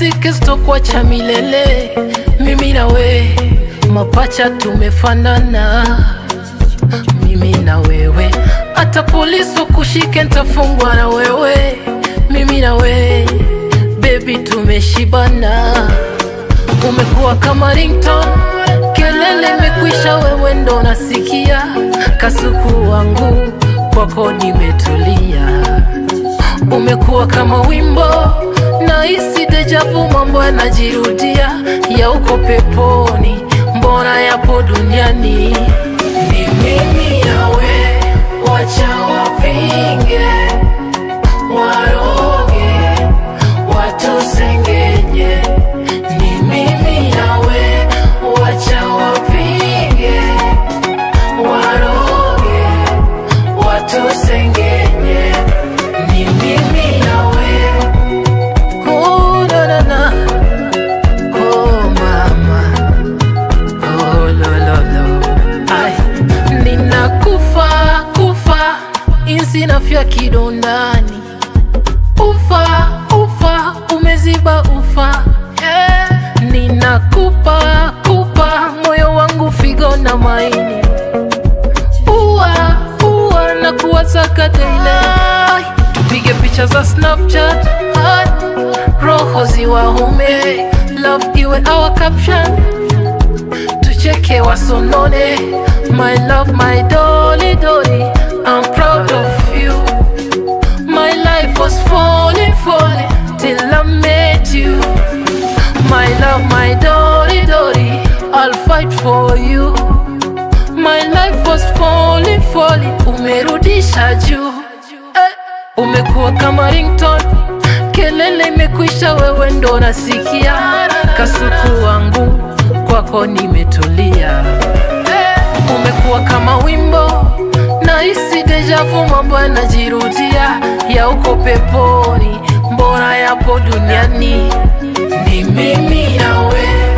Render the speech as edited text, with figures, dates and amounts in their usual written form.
tuzike sitokuacha milele. Mimi na we mapacha tumefanana, mimi na wewe. Hata polisi kushike nitafungwa na wewe. Mimi na we baby tumeshibana. Umekuwa kama ringtone, kelele imekwisha, wewe ndo nasikia. Kasuku wangu kwako nimetulia. Umekuwa kama wimbo, nahisi deja vu, mambo yanajirudia. Ya uko peponi, mbona yapo duniani? Ni mimi nawe, wacha wapinge, waroge, watusengenye. Ni mimi nawe, wacha wapinge, waroge, watusengenye. Ni mimi nawe. Oh na na na, oh mama, oh lo lo lo. Ay, ninakufa kufa, insi nafia kidondani. Ufa ufa, umeziba ufa, yeah. Ninakupa kupa, moyo wangu, figo na maini. Uwa na kuwataka daily. Tupige picha za Snapchat, roho ziwaume, love iwe our caption. Tucheke wasonone, my love, my dolly dolly, I'm proud of you. My life was falling till I met you. My love, my dolly dolly, I'll fight for you. My life was falling, umerudisha juu. Umekuwa kama ringtone, kelele imekwisha, wewe ndo nasikia. Kasuku wangu kwako nimetulia. Umekuwa kama wimbo, nahisi deja vu, mambo yanajirudia. Ya uko peponi, mbona yapo duniani? Ni mimi nawe.